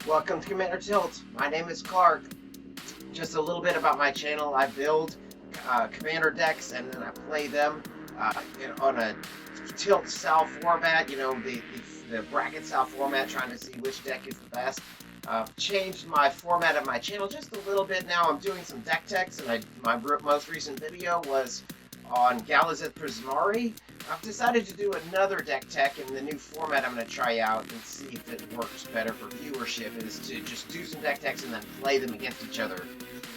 Welcome to Commander Tilt. My name is Clark. Just a little bit about my channel. I build Commander decks and then I play them on a Tilt style format, the bracket style format, trying to see which deck is the best. Changed my format of my channel just a little bit now. I'm doing some deck techs, and my most recent video was on Galazeth Prismari. I've decided to do another deck tech in the new format I'm going to try out and see if it works better for viewership, is to just do some deck techs and then play them against each other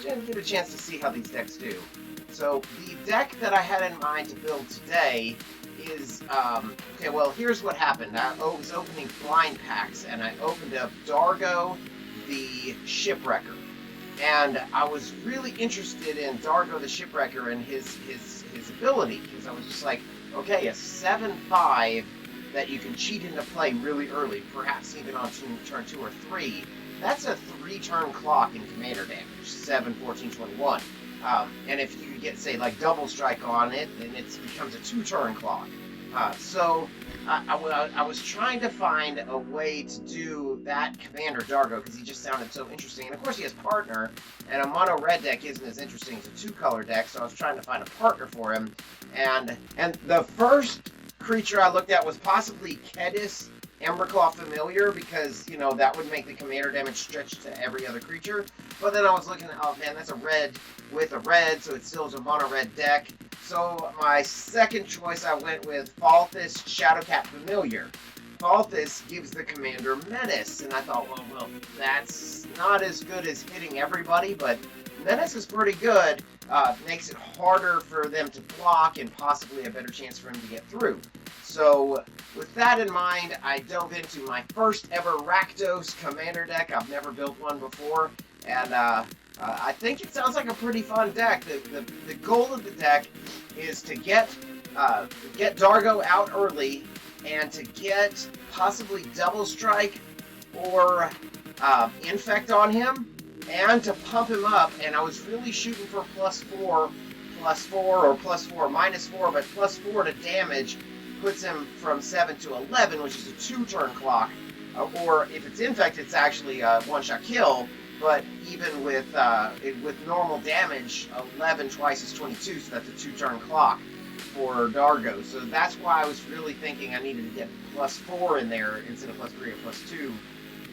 and get a chance to see how these decks do. So the deck that I had in mind to build today is, okay, well, here's what happened. I was opening blind packs, and I opened up Dargo, the Shipwrecker. And I was really interested in Dargo the Shipwrecker and his ability, because I was just like, okay, a 7/5 that you can cheat into play really early, perhaps even on turn 2 or 3. That's a 3-turn clock in commander damage, 7, 14, 21. And if you get, say, like double strike on it, then it becomes a 2-turn clock. So I was trying to find a way to do that Commander Dargo, because he just sounded so interesting. And of course he has partner, and a mono red deck isn't as interesting as a 2-color deck, so I was trying to find a partner for him. And the first creature I looked at was possibly Kedis EDHREC Familiar, because, that would make the commander damage stretch to every other creature. But then I was looking at, oh man, that's a red with a red, so it still is a mono red deck. So my second choice, I went with Falthis Shadowcat Familiar. Falthis gives the commander menace, and I thought, well, that's not as good as hitting everybody, but menace is pretty good. Makes it harder for them to block and possibly a better chance for him to get through. So with that in mind, I dove into my first ever Rakdos commander deck. I've never built one before, and I think it sounds like a pretty fun deck. The goal of the deck is to get Dargo out early, and to get possibly double strike or infect on him, and to pump him up. And I was really shooting for +4, or +4, -4, but +4 to damage puts him from 7 to 11, which is a 2-turn clock. Or if it's infect, it's actually a 1-shot kill. But even with normal damage, 11 twice is 22, so that's a 2-turn clock for Dargo. So that's why I was really thinking I needed to get +4 in there instead of +3 or +2.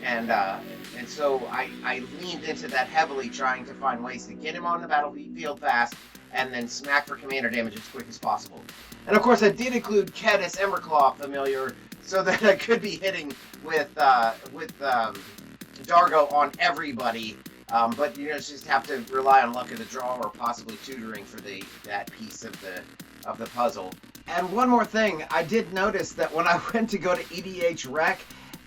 And so I leaned into that heavily, trying to find ways to get him on the battlefield fast and then smack for commander damage as quick as possible. And of course I did include Kedis EDHREC Familiar, so that I could be hitting with Dargo on everybody, but you just have to rely on luck of the draw or possibly tutoring for that piece of the puzzle. And one more thing, I did notice that when I went to go to EDHREC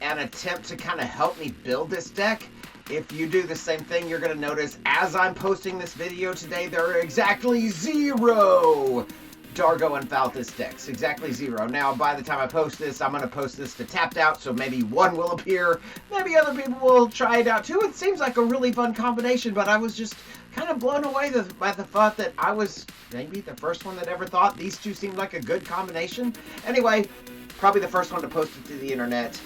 and attempt to kind of help me build this deck, if you do the same thing, you're going to notice as I'm posting this video today, there are exactly 0 Dargo and Falthis decks. Exactly 0. Now, by the time I post this, I'm going to post this to Tapped Out, so maybe one will appear. Maybe other people will try it out too. It seems like a really fun combination, but I was just kind of blown away by the thought that I was maybe the first one that ever thought these two seemed like a good combination. Anyway, probably the first one to post it to the internet.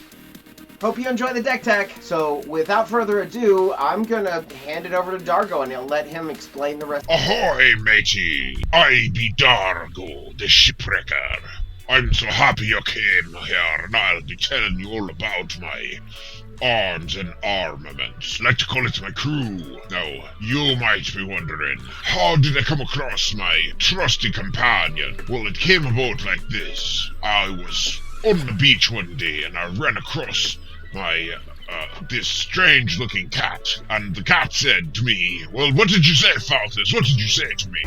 Hope you enjoy the deck tech. So without further ado, I'm gonna hand it over to Dargo and he'll let him explain the rest. Ahoy, matey! I be Dargo, the Shipwrecker. I'm so happy you came here, and I'll be telling you all about my arms and armaments. Like to call it my crew. Now, you might be wondering, how did I come across my trusty companion? Well, it came about like this. I was on the beach one day, and I ran across this strange-looking cat, and the cat said to me, well, what did you say, Falthis? What did you say to me?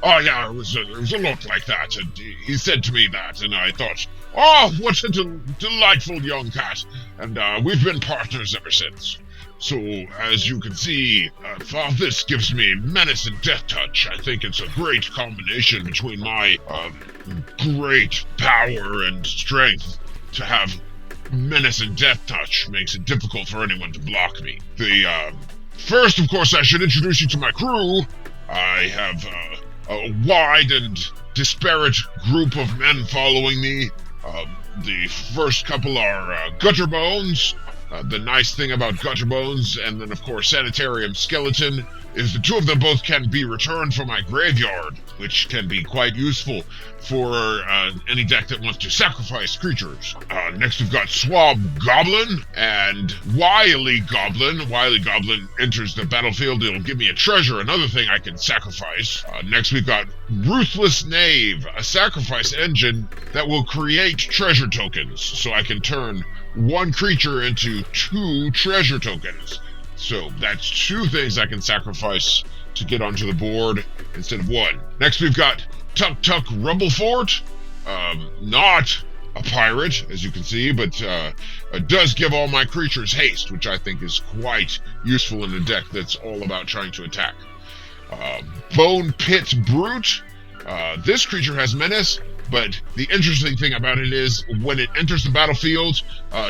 Oh, yeah, it was a lot like that, and he said to me that, and I thought, oh, what a delightful young cat, and we've been partners ever since. So, as you can see, Falthis gives me menace and death touch. I think it's a great combination between my great power and strength to have menace and death touch. Makes it difficult for anyone to block me. First, of course, I should introduce you to my crew. I have a wide and disparate group of men following me. The first couple are Gutter Bones. The nice thing about Gutter Bones, and then of course Sanitarium Skeleton, is the two of them both can be returned from my graveyard, which can be quite useful for any deck that wants to sacrifice creatures. Next we've got Swab Goblin and Wily Goblin. Wily Goblin enters the battlefield, it'll give me a treasure, another thing I can sacrifice. Next we've got Ruthless Knave, a sacrifice engine that will create treasure tokens, so I can turn one creature into 2 treasure tokens. So that's 2 things I can sacrifice to get onto the board instead of 1. Next we've got Tuk Tuk Rumblefort. Not a pirate, as you can see, but it does give all my creatures haste, which I think is quite useful in a deck that's all about trying to attack. Bone Pit Brute. This creature has menace, but the interesting thing about it is when it enters the battlefield,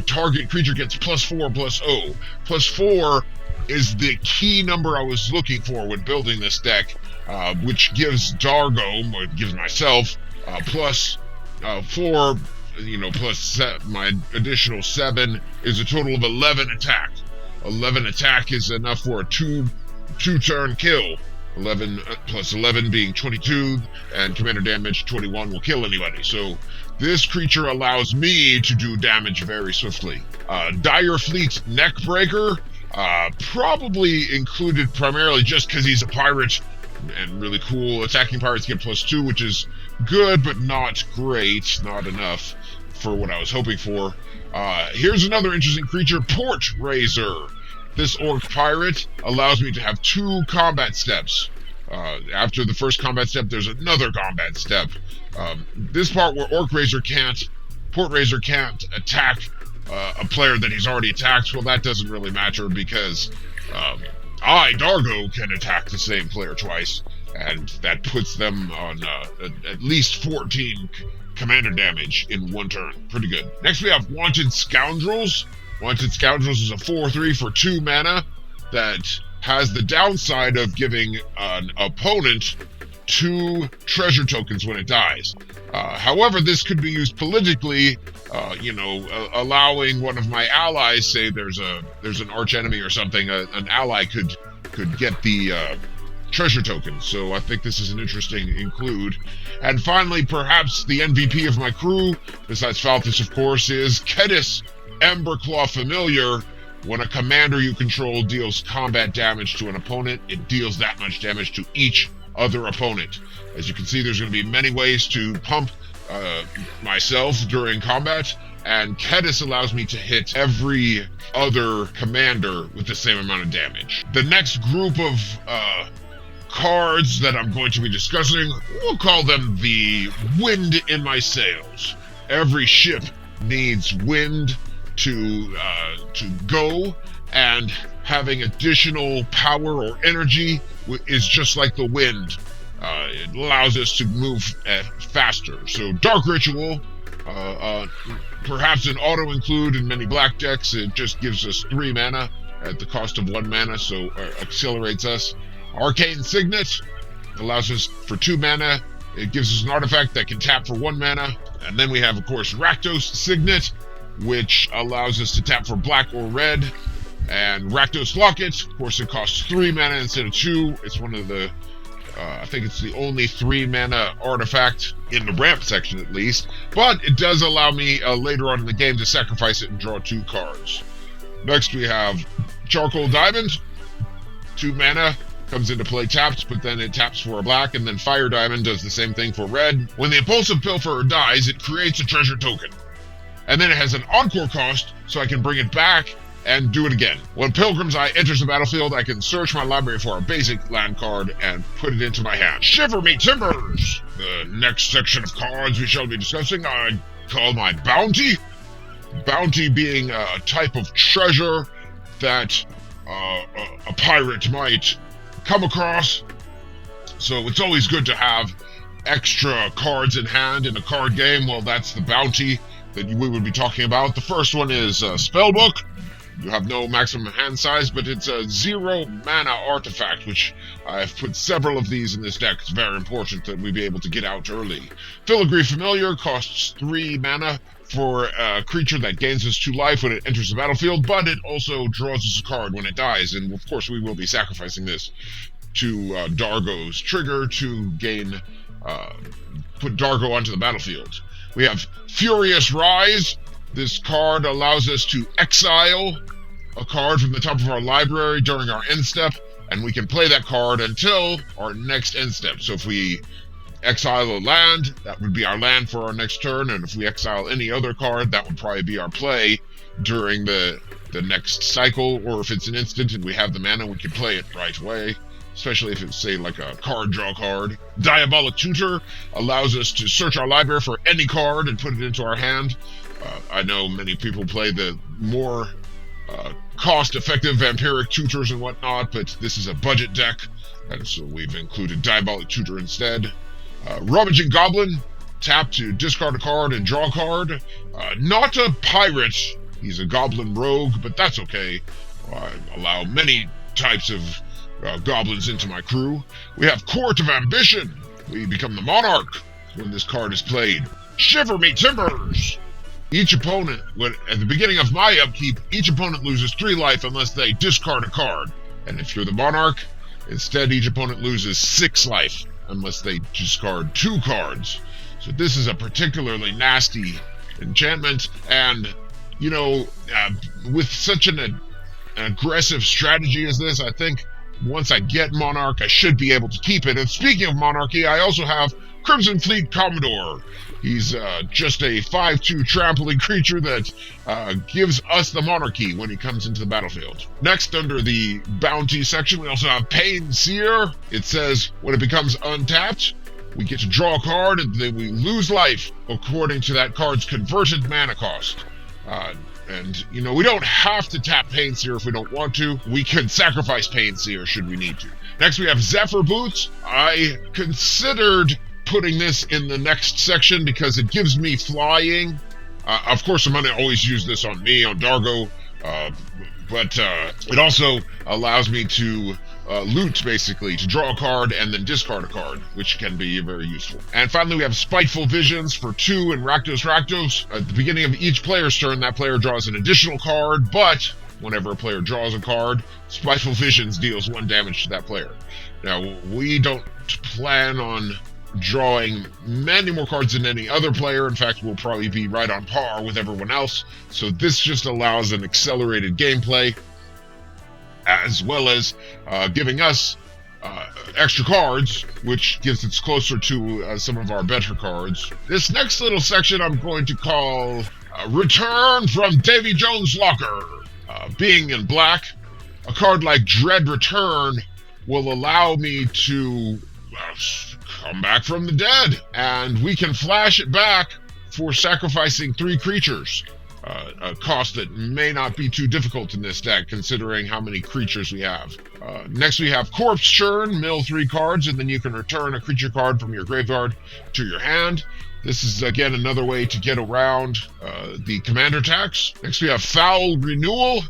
target creature gets +4/+0. +4 is the key number I was looking for when building this deck, which gives Dargo, or gives myself, +4, plus my additional 7 is a total of 11 attack. 11 attack is enough for a two-turn kill. 11 plus 11 being 22, and commander damage 21 will kill anybody. So this creature allows me to do damage very swiftly. Dire Fleet Neckbreaker, probably included primarily just because he's a pirate and really cool. Attacking pirates get +2, which is good, but not great, not enough for what I was hoping for. Here's another interesting creature, Port Razor. This orc pirate allows me to have 2 combat steps. After the first combat step, there's another combat step. This part where Port Razor can't attack a player that he's already attacked, well, that doesn't really matter because Dargo, can attack the same player twice, and that puts them on at least 14 commander damage in 1 turn. Pretty good. Next we have Wanted Scoundrels. Wanted Scoundrels is a 4/3 for 2 mana that has the downside of giving an opponent 2 treasure tokens when it dies. However, this could be used politically, allowing one of my allies, say there's an arch enemy or something, an ally could get the treasure tokens. So I think this is an interesting include. And finally, perhaps the MVP of my crew, besides Falthis of course, is Kedis Emberclaw Familiar. When a commander you control deals combat damage to an opponent, it deals that much damage to each other opponent. As you can see, there's going to be many ways to pump myself during combat, and Kedis allows me to hit every other commander with the same amount of damage. The next group of cards that I'm going to be discussing, we'll call them the wind in my sails. Every ship needs wind to go, and having additional power or energy is just like the wind. It allows us to move faster. So Dark Ritual, perhaps an auto include in many black decks. It just gives us 3 mana at the cost of 1 mana, so accelerates us. Arcane Signet allows us for 2 mana. It gives us an artifact that can tap for 1 mana. And then we have, of course, Rakdos Signet, which allows us to tap for black or red. And Rakdos Locket, of course, it costs 3 mana instead of 2. It's one of the, I think it's the only 3 mana artifact in the ramp section at least. But it does allow me later on in the game to sacrifice it and draw 2 cards. Next we have Charcoal Diamond, 2 mana. Comes into play tapped, but then it taps for a black, and then Fire Diamond does the same thing for red. When the Impulsive Pilferer dies, it creates a treasure token. And then it has an encore cost, so I can bring it back and do it again. When Pilgrim's Eye enters the battlefield, I can search my library for a basic land card and put it into my hand. Shiver me timbers! The next section of cards we shall be discussing I call my Bounty. Bounty being a type of treasure that a pirate might come across. So it's always good to have extra cards in hand in a card game. Well, that's the Bounty that we would be talking about. The first one is Spellbook. You have no maximum hand size, but it's a 0 mana artifact, which I've put several of these in this deck. It's very important that we be able to get out early. Filigree Familiar costs 3 mana for a creature that gains us 2 life when it enters the battlefield, but it also draws us a card when it dies, and of course we will be sacrificing this to Dargo's trigger to gain, put Dargo onto the battlefield. We have Furious Rise. This card allows us to exile a card from the top of our library during our end step, and we can play that card until our next end step. So if we exile a land, that would be our land for our next turn, and if we exile any other card, that would probably be our play during the next cycle, or if it's an instant and we have the mana, we can play it right away, especially if it's, say, like a card draw card. Diabolic Tutor allows us to search our library for any card and put it into our hand. I know many people play the more cost-effective Vampiric Tutors and whatnot, but this is a budget deck, and so we've included Diabolic Tutor instead. Rummaging Goblin, tap to discard a card and draw a card. Not a pirate, he's a goblin rogue, but that's okay. I allow many types of goblins into my crew. We have Court of Ambition. We become the monarch when this card is played. Shiver Me Timbers. Each opponent, at the beginning of my upkeep, each opponent loses 3 life unless they discard a card. And if you're the monarch, instead each opponent loses 6 life unless they discard 2 cards. So this is a particularly nasty enchantment, and, you know, with such an aggressive strategy as this, I think once I get Monarch, I should be able to keep it. And speaking of Monarchy, I also have Crimson Fleet Commodore. He's just a 5/2 trampling creature that gives us the monarchy when he comes into the battlefield. Next, under the bounty section, we also have Pain Seer. It says when it becomes untapped, we get to draw a card and then we lose life according to that card's converted mana cost. And, you know, we don't have to tap Pain Seer if we don't want to. We can sacrifice Pain Seer should we need to. Next, we have Zephyr Boots. I considered putting this in the next section because it gives me flying. Of course, I'm going to always use this on me, on Dargo, but it also allows me to loot, basically, to draw a card and then discard a card, which can be very useful. And finally, we have Spiteful Visions for 2 in Rakdos. At the beginning of each player's turn, that player draws an additional card, but whenever a player draws a card, Spiteful Visions deals 1 damage to that player. Now, we don't plan on drawing many more cards than any other player. In fact, we'll probably be right on par with everyone else. So this just allows an accelerated gameplay, as well as giving us extra cards, which gives us closer to some of our better cards. This next little section I'm going to call Return from Davy Jones' Locker. Being in black, a card like Dread Return will allow me to come back from the dead, and we can flash it back for sacrificing 3 creatures. A cost that may not be too difficult in this deck, considering how many creatures we have. Next, we have Corpse Churn, mill 3 cards, and then you can return a creature card from your graveyard to your hand. This is, again, another way to get around the commander tax. Next, we have Foul Renewal.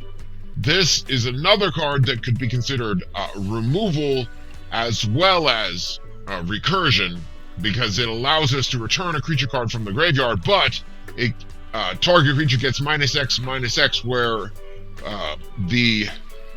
This is another card that could be considered removal as well as recursion, because it allows us to return a creature card from the graveyard, but it target creature gets -X/-X, where the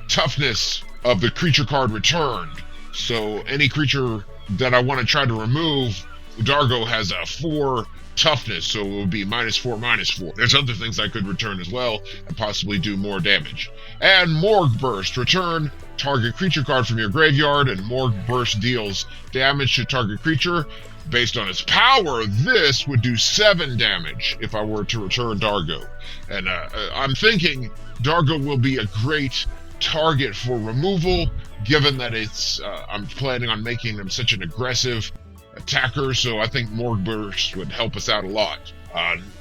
toughness of the creature card returned. So any creature that I want to try to remove, Dargo has a 4 toughness, so it would be -4/-4. There's other things I could return as well and possibly do more damage. And Morgue Burst. Return target creature card from your graveyard, and Morgue Burst deals damage to target creature. Based on its power, this would do 7 damage if I were to return Dargo. And I'm thinking Dargo will be a great target for removal, given that it's I'm planning on making him such an aggressive attacker, so I think Morgue Burst would help us out a lot.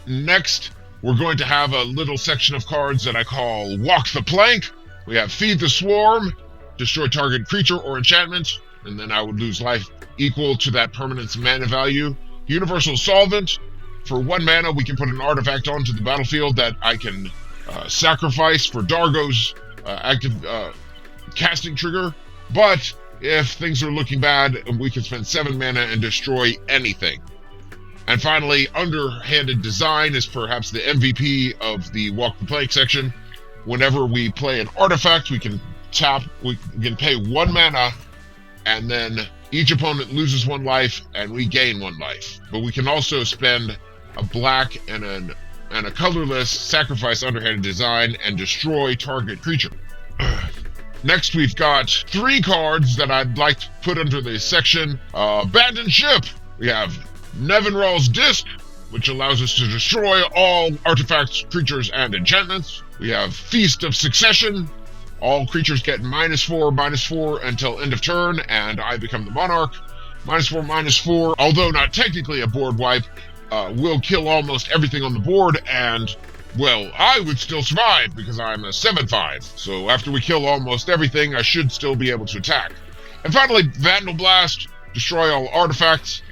Next, we're going to have a little section of cards that I call Walk the Plank. We have Feed the Swarm, destroy target creature or enchantment, and then I would lose life equal to that permanent's mana value. Universal Solvent. For 1 mana, we can put an artifact onto the battlefield that I can sacrifice for Dargo's active casting trigger, but if things are looking bad, we can spend 7 mana and destroy anything. And finally, underhanded design is perhaps the MVP of the Walk the Plank section. Whenever we play an artifact, we can pay 1 mana, and then each opponent loses 1 life, and we gain 1 life. But we can also spend a black and a colorless sacrifice underhanded design and destroy target creature. Next, we've got 3 cards that I'd like to put under the section Abandoned Ship. We have Nevinral's Disc, which allows us to destroy all artifacts, creatures, and enchantments. We have Feast of Succession. All creatures get -4/-4 until end of turn, and I become the monarch. -4/-4, although not technically a board wipe, will kill almost everything on the board, and, well, I would still survive because I'm a 7/5. So after we kill almost everything, I should still be able to attack. And finally, Vandal Blast. Destroy all artifacts.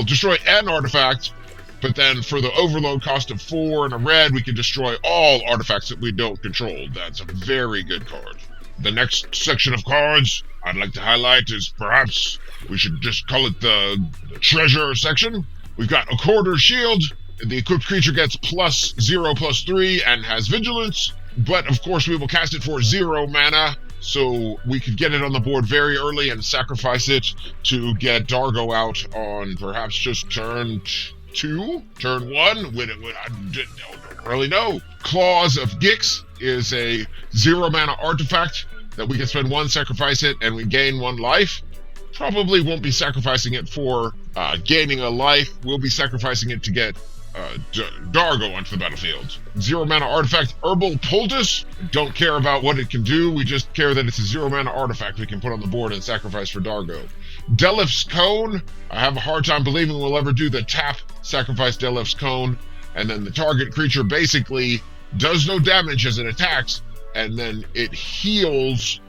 Destroy an artifact, but then for the overload cost of 4 and a red, we can destroy all artifacts that we don't control. That's a very good card. The next section of cards I'd like to highlight is perhaps we should just call it the treasure section. We've got a Quarter Shield. The equipped creature gets +0/+3 and has vigilance, but of course we will cast it for 0 mana, so we could get it on the board very early and sacrifice it to get Dargo out on perhaps just turn 2, turn 1, I don't really know. Claws of Gix is a 0 mana artifact that we can spend 1, sacrifice it, and we gain 1 life. Probably won't be sacrificing it for gaining a life. We'll be sacrificing it to get Dargo onto the battlefield. 0 mana artifact Herbal Poultice. Don't care about what it can do, we just care that it's a 0 mana artifact we can put on the board and sacrifice for Dargo. Delif's Cone. I have a hard time believing we'll ever do the tap sacrifice Delif's Cone, and then the target creature basically does no damage as it attacks, and then it heals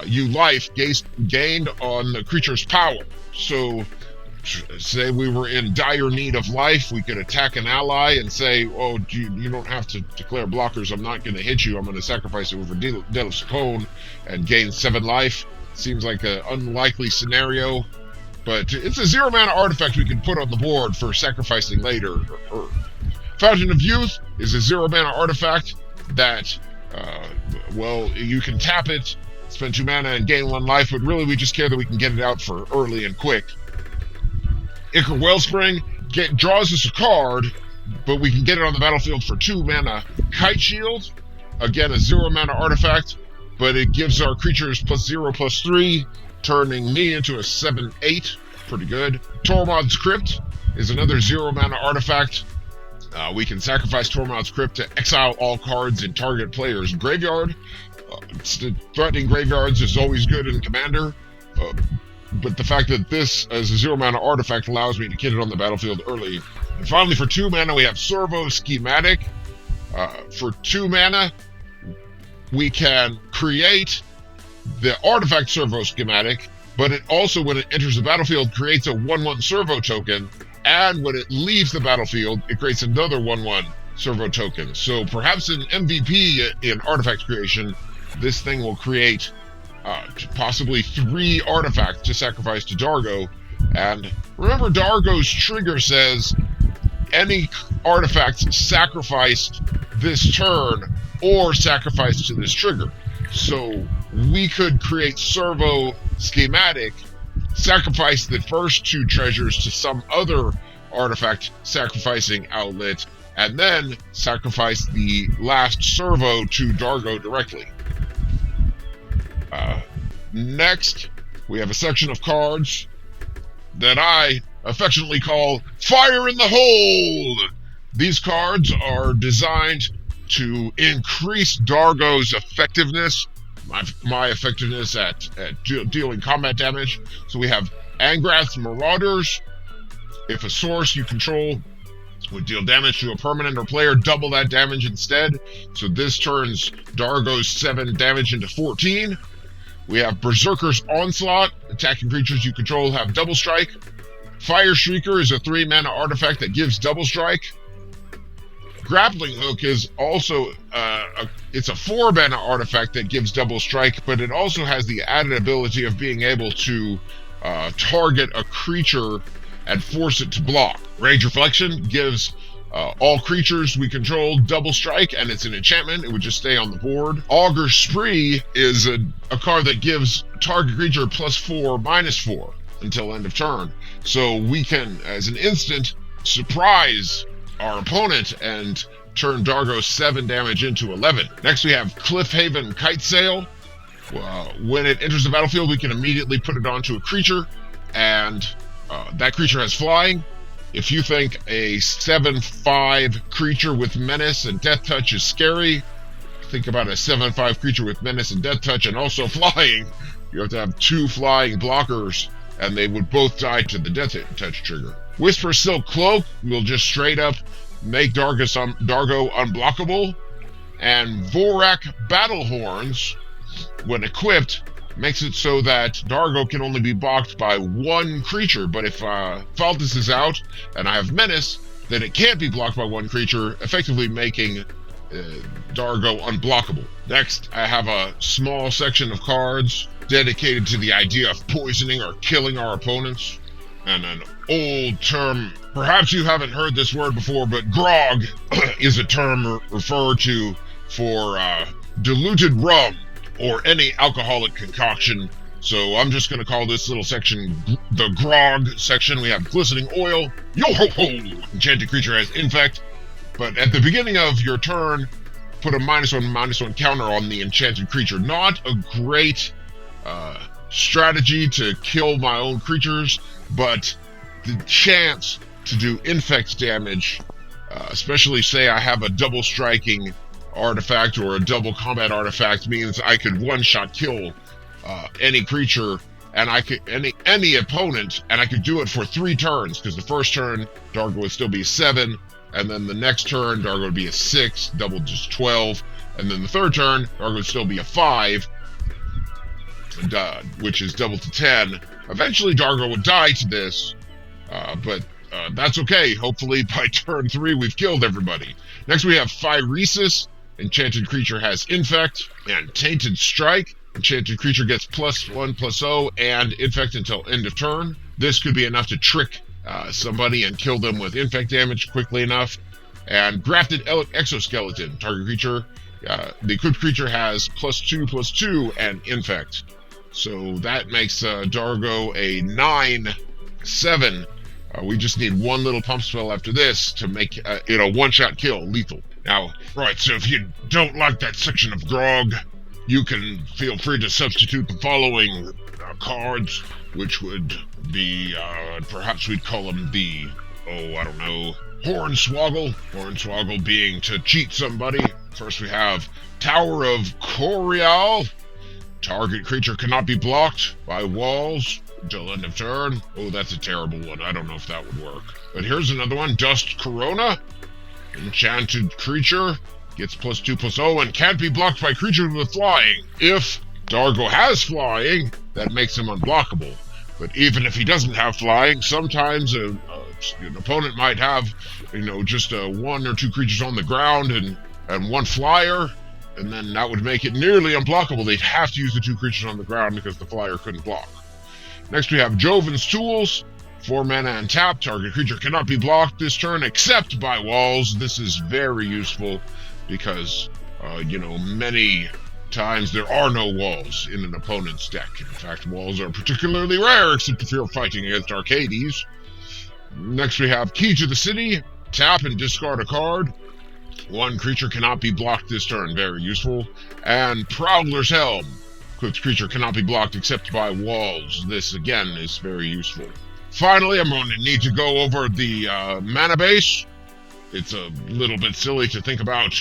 you life gained on the creature's power. So say we were in dire need of life, we could attack an ally and say, oh, you don't have to declare blockers, I'm not going to hit you, I'm going to sacrifice it over Delif's Cone and gain 7 life. Seems like an unlikely scenario, but it's a 0 mana artifact we can put on the board for sacrificing later. Fountain of Youth is a 0 mana artifact that, you can tap it, spend 2 mana and gain 1 life, but really we just care that we can get it out for early and quick. Ichor Wellspring draws us a card, but we can get it on the battlefield for 2 mana. Kite Shield, again a 0 mana artifact, but it gives our creatures +0/+3, turning me into a 7/8. Pretty good. Tormod's Crypt is another 0 mana artifact. We can sacrifice Tormod's Crypt to exile all cards in target player's graveyard. Threatening graveyards is always good in Commander. But the fact that this, as a 0 mana artifact, allows me to get it on the battlefield early. And finally, for 2 mana, we have Servo Schematic. For 2 mana, we can create the artifact Servo Schematic, but it also, when it enters the battlefield, creates a 1/1 Servo token, and when it leaves the battlefield, it creates another 1/1 Servo token. So perhaps an MVP in artifact creation, this thing will create possibly 3 artifacts to sacrifice to Dargo. And remember, Dargo's trigger says any artifacts sacrificed this turn or sacrificed to this trigger. So we could create Servo Schematic, sacrifice the first 2 treasures to some other artifact sacrificing outlet, and then sacrifice the last Servo to Dargo directly. Next, we have a section of cards that I affectionately call Fire in the Hold. These cards are designed to increase Dargo's effectiveness, my effectiveness at dealing combat damage. So we have Angrath's Marauders. If a source you control would deal damage to a permanent or player, double that damage instead. So this turns Dargo's 7 damage into 14. We have Berserker's Onslaught. Attacking creatures you control have double strike. Fire Shrieker is a 3 mana artifact that gives double strike. grappling hook is also it's a 4-mana artifact that gives double strike, but it also has the added ability of being able to target a creature and force it to block. Rage Reflection gives all creatures we control double strike, and it's an enchantment. It would just stay on the board. Augur Spree is a card that gives target creature +4/-4 until end of turn. So we can, as an instant, surprise our opponent and turn Dargo's 7 damage into 11. Next we have Cliffhaven Kitesail. When it enters the battlefield, we can immediately put it onto a creature, and that creature has flying. If you think a 7/5 creature with Menace and Death Touch is scary, think about a 7/5 creature with Menace and Death Touch and also flying. You have to have 2 flying blockers, and they would both die to the Death Touch trigger. Whisper Silk Cloak will just straight up make Dargo unblockable. And Vorak Battle Horns, when equipped, makes it so that Dargo can only be blocked by 1 creature. But if Falthis is out and I have Menace, then it can't be blocked by 1 creature, effectively making Dargo unblockable. Next, I have a small section of cards dedicated to the idea of poisoning or killing our opponents. And an old term, perhaps you haven't heard this word before, but grog is a term referred to for diluted rum or any alcoholic concoction. So I'm just going to call this little section the grog section. We have glistening oil. Yo-ho-ho! Enchanted creature has infect. But at the beginning of your turn, put a -1/-1 counter on the enchanted creature. Not a great strategy to kill my own creatures, but the chance to do infect damage, especially say I have a double striking artifact or a double combat artifact, means I could one-shot kill any creature and I could any opponent, and I could do it for 3 turns, because the first turn Dargo would still be 7, and then the next turn Dargo would be a 6, double just 12, and then the third turn Dargo would still be a 5, which is double to 10. Eventually Dargo would die to this, but that's okay. Hopefully by turn 3 we've killed everybody. Next we have Phyresis. Enchanted creature has infect. And Tainted Strike. Enchanted creature gets +1/+0 and infect until end of turn. This could be enough to trick somebody and kill them with infect damage quickly enough. And Grafted Exoskeleton. Target creature, the equipped creature has +2/+2 and infect. So that makes Dargo a 9/7. We just need 1 little pump spell after this to make it a one-shot kill, lethal. Now, right, so if you don't like that section of grog, you can feel free to substitute the following cards, which would be, perhaps we'd call them the, Hornswoggle. Hornswoggle being to cheat somebody. First we have Tower of Corial. Target creature cannot be blocked by walls until end of turn. Oh, that's a terrible one. I don't know if that would work. But here's another one. Dust Corona. Enchanted creature gets +2/+0 and can't be blocked by creatures with flying. If Dargo has flying, that makes him unblockable. But even if he doesn't have flying, sometimes an opponent might have, just 1 or 2 creatures on the ground and 1 flyer, and then that would make it nearly unblockable. They'd have to use the 2 creatures on the ground because the flyer couldn't block. Next we have Joven's Tools. 4 mana and tap. Target creature cannot be blocked this turn except by walls. This is very useful because, many times there are no walls in an opponent's deck. In fact, walls are particularly rare except if you're fighting against Arcades. Next we have Key to the City. Tap and discard a card. 1 creature cannot be blocked this turn. Very useful. And Prowler's Helm. Equipped creature cannot be blocked except by walls. This, again, is very useful. Finally, I'm going to need to go over the mana base. It's a little bit silly to think about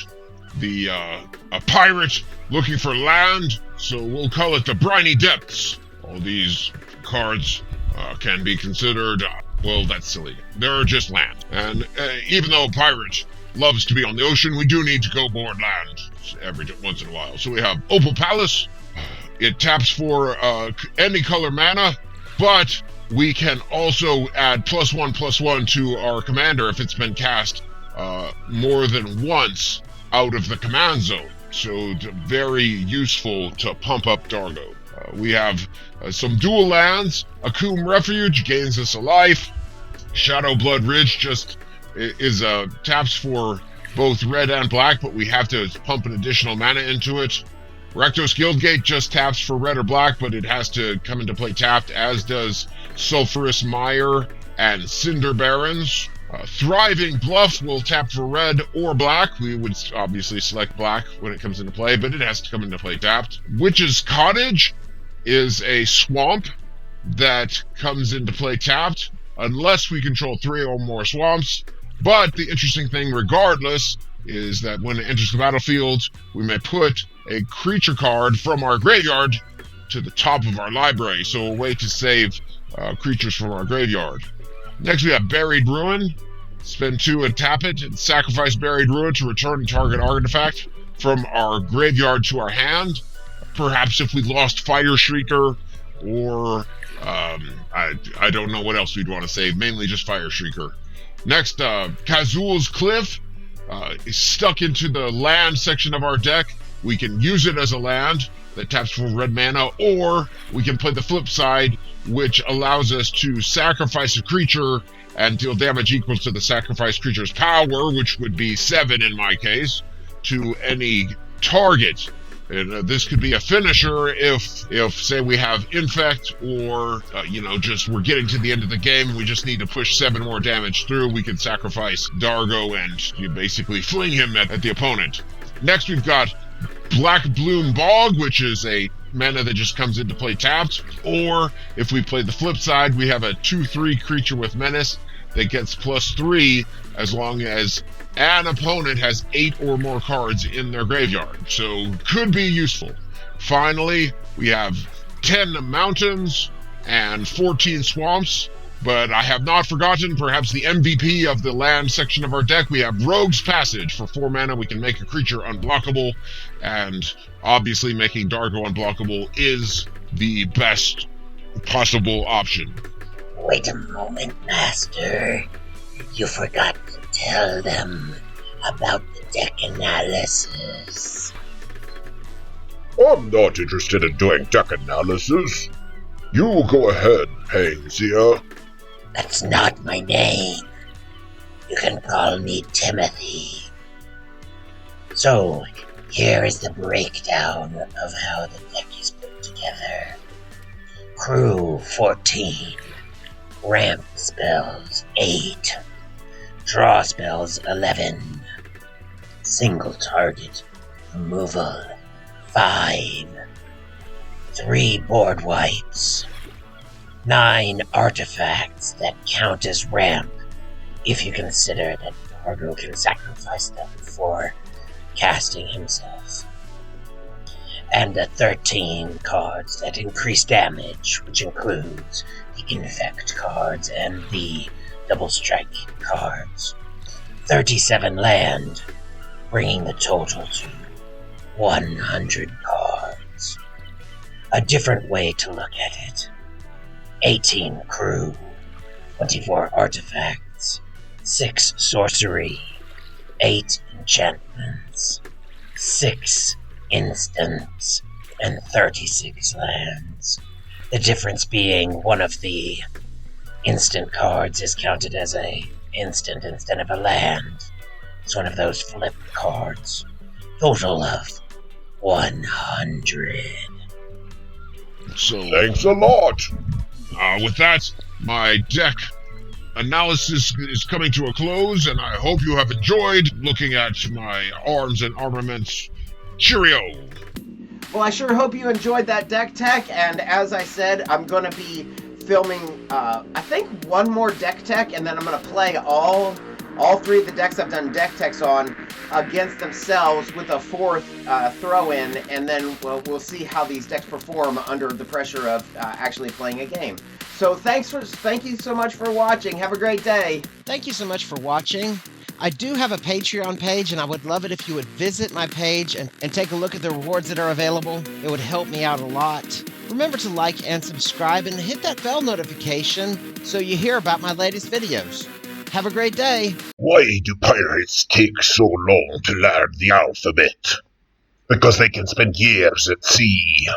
a pirate looking for land, so we'll call it the Briny Depths. All these cards can be considered, that's silly. They're just land. And even though a pirate loves to be on the ocean, we do need to go board land every once in a while. So we have Opal Palace. It taps for any color mana, but we can also add +1/+1 to our commander if it's been cast more than once out of the command zone. So very useful to pump up Dargo. We have some dual lands. Akum Refuge gains us a life. Shadow Blood Ridge just is taps for both red and black, but we have to pump an additional mana into it. Rakdos Guildgate just taps for red or black, but it has to come into play tapped, as does Sulphurous Mire and Cinder Barrens. Thriving Bluff will tap for red or black. We would obviously select black when it comes into play, but it has to come into play tapped. Witch's Cottage is a swamp that comes into play tapped, unless we control 3 or more swamps. But the interesting thing, regardless, is that when it enters the battlefield, we may put a creature card from our graveyard to the top of our library, so a way to save creatures from our graveyard. Next we have Buried Ruin. Spend 2 and tap it, and sacrifice Buried Ruin to return a target artifact from our graveyard to our hand. Perhaps if we lost Fire Shrieker, or I don't know what else we'd want to save, mainly just Fire Shrieker. Next, Kazul's Cliff is stuck into the land section of our deck. We can use it as a land that taps for red mana, or we can play the flip side, which allows us to sacrifice a creature and deal damage equal to the sacrificed creature's power, which would be 7 in my case, to any target. And this could be a finisher if say we have infect, or just we're getting to the end of the game and we just need to push 7 more damage through. We can sacrifice Dargo and you basically fling him at the opponent. Next we've got Black Bloom Bog, which is a mana that just comes into play tapped. Or if we play the flip side, we have a 2/3 creature with menace that gets +3 as long as an opponent has 8 or more cards in their graveyard. So could be useful. Finally, we have 10 mountains and 14 swamps. But I have not forgotten, perhaps the MVP of the land section of our deck. We have Rogue's Passage. For 4 mana, we can make a creature unblockable, and obviously making Dargo unblockable is the best possible option. Wait a moment, Master. You forgot to tell them about the deck analysis. I'm not interested in doing deck analysis. You go ahead, Painsia. That's not my name. You can call me Timothy. So, here is the breakdown of how the deck is put together. Crew 14. Ramp spells 8. Draw spells 11. Single target removal 5. 3 board wipes. 9 artifacts that count as ramp, if you consider that Dargo can sacrifice them for casting himself. And 13 cards that increase damage, which includes the infect cards and the doublestrike cards. 37 land, bringing the total to 100 cards. A different way to look at it. 18 crew, 24 artifacts, 6 sorcery, 8 enchantments, 6 instants, and 36 lands. The difference being one of the instant cards is counted as a instant instead of a land. It's one of those flipped cards. Total of 100. So thanks a lot. With that, my deck analysis is coming to a close, and I hope you have enjoyed looking at my arms and armaments. Cheerio! Well, I sure hope you enjoyed that deck tech, and as I said, I'm going to be filming, I think, one more deck tech, and then I'm going to play all 3 of the decks I've done deck techs on against themselves with a 4th throw-in, and then we'll see how these decks perform under the pressure of actually playing a game. So thank you so much for watching. Have a great day. Thank you so much for watching. I do have a Patreon page, and I would love it if you would visit my page and take a look at the rewards that are available. It would help me out a lot. Remember to like and subscribe and hit that bell notification so you hear about my latest videos. Have a great day. Why do pirates take so long to learn the alphabet? Because they can spend years at sea.